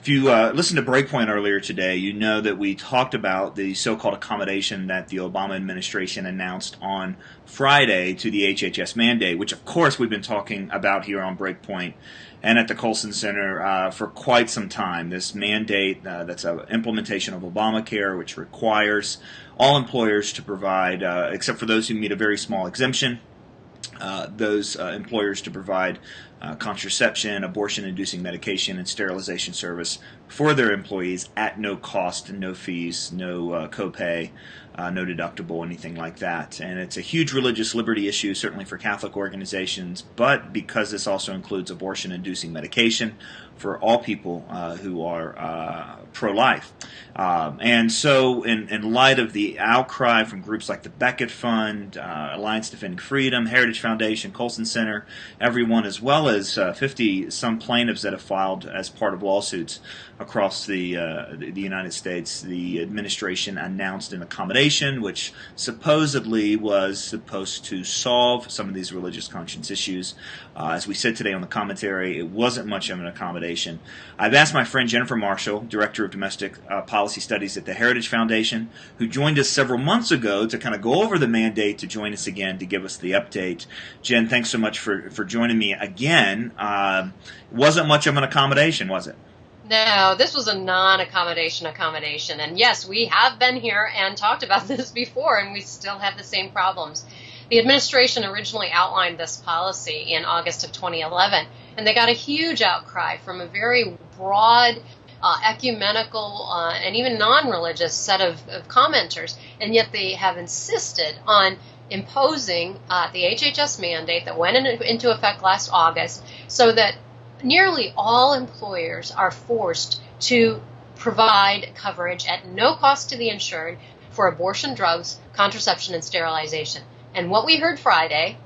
If you listened to Breakpoint earlier today, you know that we talked about the so-called accommodation that the Obama administration announced on Friday to the HHS mandate, which of course we've been talking about here on Breakpoint and at the Colson Center for quite some time. This mandate that's an implementation of Obamacare, which requires all employers to provide, except for those who meet a very small exemption, those employers to provide contraception, abortion-inducing medication, and sterilization service for their employees at no cost, no fees, no copay, no deductible, anything like that. And it's a huge religious liberty issue, certainly for Catholic organizations, but because this also includes abortion-inducing medication for all people who are pro-life. And so in light of the outcry from groups like the Beckett Fund, Alliance Defending Freedom, Heritage Foundation, Colson Center, everyone, as well as 50-some plaintiffs that have filed as part of lawsuits across the United States, the administration announced an accommodation which supposedly was supposed to solve some of these religious conscience issues. As we said today on the commentary, it wasn't much of an accommodation. I've asked my friend Jennifer Marshall, Director of Domestic Policy Studies at the Heritage Foundation, who joined us several months ago to kind of go over the mandate, to join us again to give us the update. Jen, thanks so much for joining me again. Wasn't much of an accommodation, was it? No, this was a non-accommodation accommodation. And yes, we have been here and talked about this before, and we still have the same problems. The administration originally outlined this policy in August of 2011, and they got a huge outcry from a very broad, ecumenical, and even non-religious set of commenters, and yet they have insisted on imposing the HHS mandate that went into effect last August, so that nearly all employers are forced to provide coverage at no cost to the insured for abortion, drugs, contraception, and sterilization. And what we heard Friday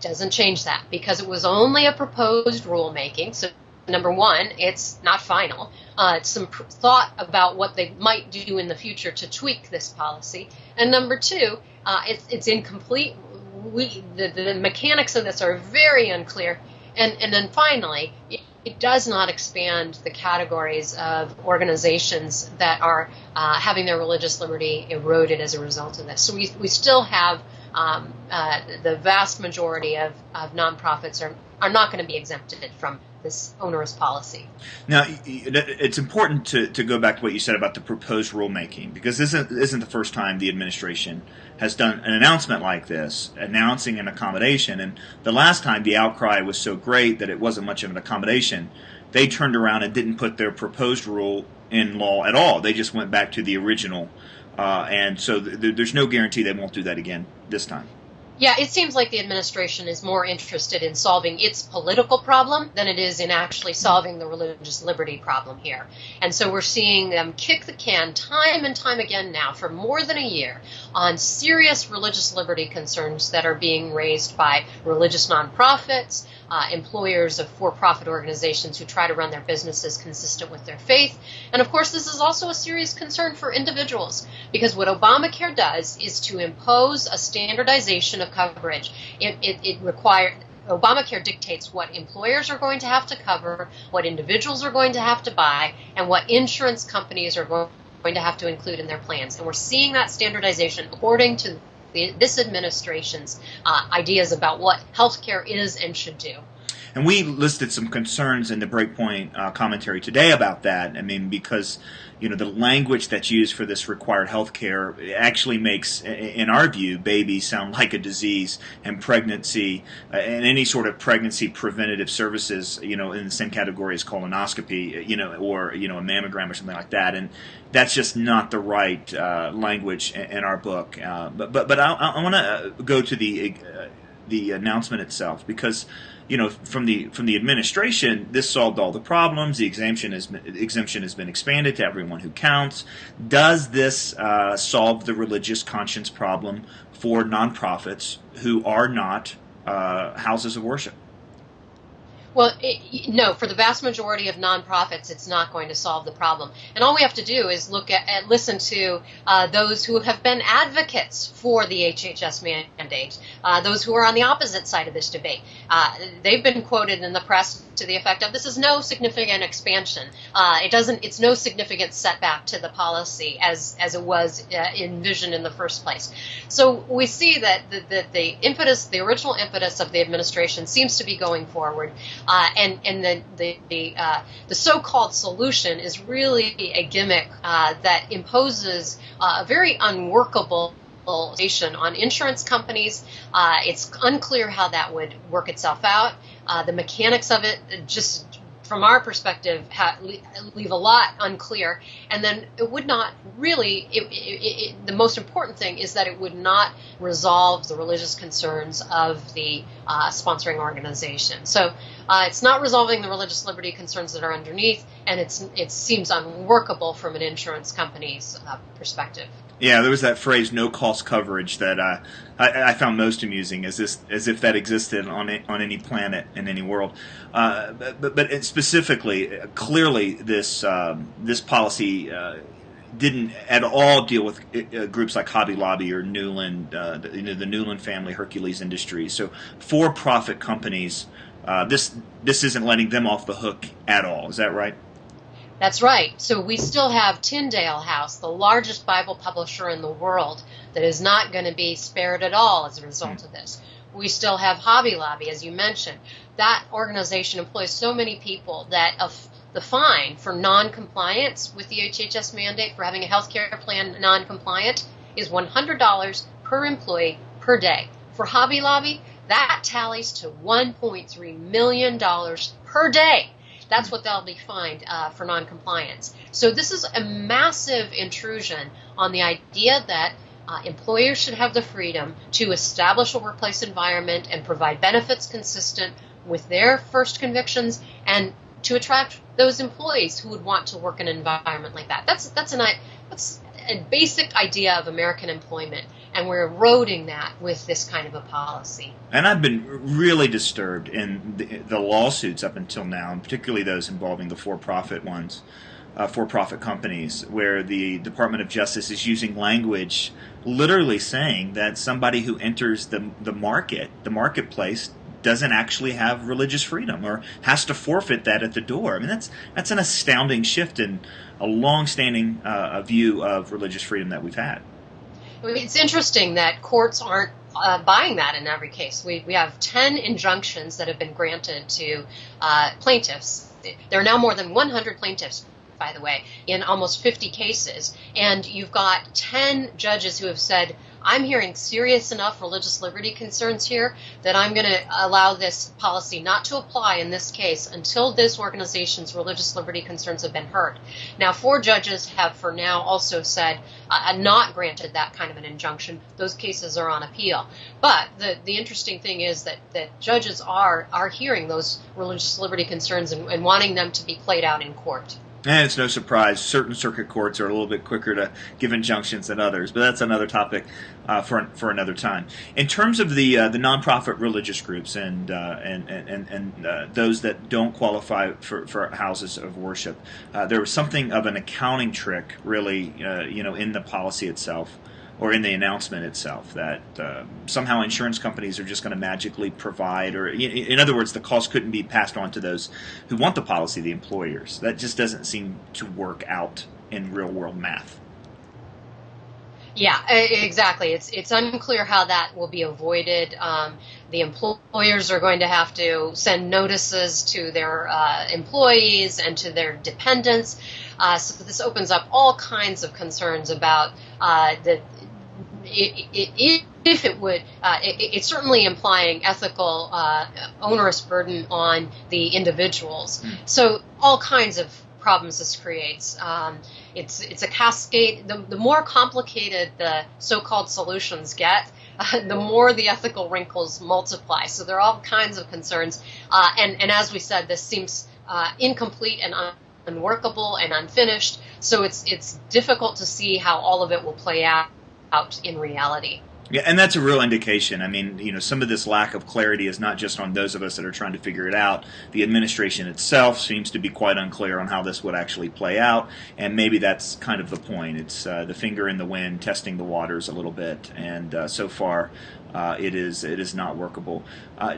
doesn't change that, because it was only a proposed rulemaking. So number one, it's not final. It's some thought about what they might do in the future to tweak this policy. And number two, it's incomplete. The mechanics of this are very unclear. And then finally, it does not expand the categories of organizations that are having their religious liberty eroded as a result of this. So we still have the vast majority of nonprofits are not going to be exempted from this onerous policy. Now, it's important to go back to what you said about the proposed rulemaking, because this isn't the first time the administration has done an announcement like this, announcing an accommodation. And the last time the outcry was so great that it wasn't much of an accommodation, they turned around and didn't put their proposed rule in law at all. They just went back to the original. And so there's no guarantee they won't do that again this time. Yeah, it seems like the administration is more interested in solving its political problem than it is in actually solving the religious liberty problem here. And so we're seeing them kick the can time and time again now for more than a year on serious religious liberty concerns that are being raised by religious nonprofits, employers of for-profit organizations who try to run their businesses consistent with their faith. And of course, this is also a serious concern for individuals, because what Obamacare does is to impose a standardization of coverage. Obamacare dictates what employers are going to have to cover, what individuals are going to have to buy, and what insurance companies are going to have to include in their plans. And we're seeing that standardization according to this administration's ideas about what healthcare is and should do. And we listed some concerns in the Breakpoint commentary today about that. I mean, because the language that's used for this required health care actually makes, in our view, babies sound like a disease, and pregnancy and any sort of pregnancy preventative services, in the same category as colonoscopy, or a mammogram or something like that. And that's just not the right language in our book. But I want to go to the announcement itself, because from the administration, this solved all the problems. The exemption has been expanded to everyone who counts. Does this solve the religious conscience problem for nonprofits who are not houses of worship? Well, no, for the vast majority of nonprofits, it's not going to solve the problem. And all we have to do is listen to those who have been advocates for the HHS mandate, those who are on the opposite side of this debate. They've been quoted in the press to the effect of, this is no significant expansion. It's no significant setback to the policy as it was envisioned in the first place. So we see that the original impetus of the administration seems to be going forward, and the so-called solution is really a gimmick that imposes a very unworkable on insurance companies. It's unclear how that would work itself out. The mechanics of it, just from our perspective, leave a lot unclear. And then it would not really, the most important thing is that it would not resolve the religious concerns of the sponsoring organization. So it's not resolving the religious liberty concerns that are underneath, and it seems unworkable from an insurance company's perspective. Yeah, there was that phrase "no cost coverage" that I found most amusing, as if that existed on any planet in any world. But specifically, clearly, this policy didn't at all deal with groups like Hobby Lobby or Newland, the Newland family, Hercules Industries. So, for-profit companies. This isn't letting them off the hook at all. Is that right? That's right. So we still have Tyndale House, the largest Bible publisher in the world, that is not going to be spared at all as a result of this. We still have Hobby Lobby, as you mentioned. That organization employs so many people that the fine for non-compliance with the HHS mandate for having a health care plan non-compliant is $100 per employee per day. For Hobby Lobby, that tallies to $1.3 million per day. That's what they'll be fined for noncompliance. So this is a massive intrusion on the idea that employers should have the freedom to establish a workplace environment and provide benefits consistent with their first convictions, and to attract those employees who would want to work in an environment like that. That's a basic idea of American employment, and we're eroding that with this kind of a policy. And I've been really disturbed in the lawsuits up until now, and particularly those involving the for-profit ones, for-profit companies, where the Department of Justice is using language literally saying that somebody who enters the marketplace, doesn't actually have religious freedom or has to forfeit that at the door. I mean, that's an astounding shift in a long-standing view of religious freedom that we've had. It's interesting that courts aren't buying that in every case. We have 10 injunctions that have been granted to plaintiffs. There are now more than 100 plaintiffs, by the way, in almost 50 cases. And you've got 10 judges who have said, I'm hearing serious enough religious liberty concerns here that I'm going to allow this policy not to apply in this case until this organization's religious liberty concerns have been heard. Now, 4 judges have for now also said not granted that kind of an injunction. Those cases are on appeal. But the interesting thing is that judges are hearing those religious liberty concerns and wanting them to be played out in court. And it's no surprise, certain circuit courts are a little bit quicker to give injunctions than others, but that's another topic for another time. In terms of the nonprofit religious groups and those that don't qualify for houses of worship, there was something of an accounting trick, really, in the policy itself, or in the announcement itself, that somehow insurance companies are just going to magically provide, or in other words, the cost couldn't be passed on to those who want the policy, the employers. That just doesn't seem to work out in real-world math. Yeah, exactly. It's unclear how that will be avoided. The employers are going to have to send notices to their employees and to their dependents. So this opens up all kinds of concerns about if it would, it's certainly implying ethical onerous burden on the individuals. So all kinds of problems this creates. It's a cascade. The more complicated the so-called solutions get, the more the ethical wrinkles multiply. So there are all kinds of concerns. And as we said, this seems incomplete and unworkable and unfinished. So it's difficult to see how all of it will play out in reality. Yeah, and that's a real indication. I mean, some of this lack of clarity is not just on those of us that are trying to figure it out. The administration itself seems to be quite unclear on how this would actually play out, and maybe that's kind of the point. It's the finger in the wind, testing the waters a little bit, and so far it is not workable.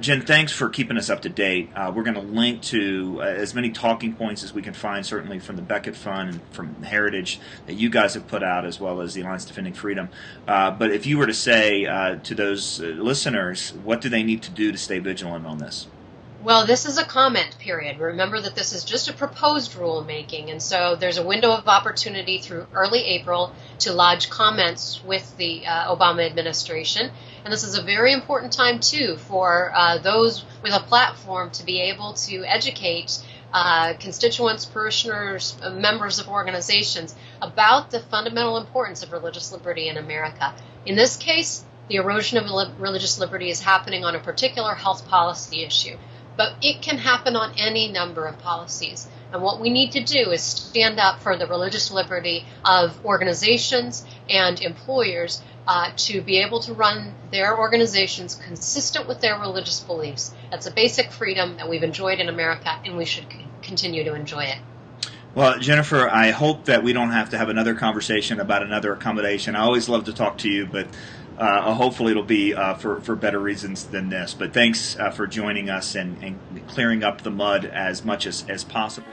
Jen, thanks for keeping us up to date. We're going to link to as many talking points as we can find, certainly from the Beckett Fund and from Heritage that you guys have put out, as well as the Alliance Defending Freedom. But if you were to say to those listeners, what do they need to do to stay vigilant on this? Well, this is a comment period. Remember that this is just a proposed rulemaking, and so there's a window of opportunity through early April to lodge comments with the Obama administration. And this is a very important time, too, for those with a platform to be able to educate constituents, parishioners, members of organizations about the fundamental importance of religious liberty in America. In this case, the erosion of religious liberty is happening on a particular health policy issue. But it can happen on any number of policies. And what we need to do is stand up for the religious liberty of organizations and employers to be able to run their organizations consistent with their religious beliefs. That's a basic freedom that we've enjoyed in America, and we should continue to enjoy it. Well, Jennifer, I hope that we don't have to have another conversation about another accommodation. I always love to talk to you, but hopefully it'll be for better reasons than this. But thanks for joining us and clearing up the mud as much as possible.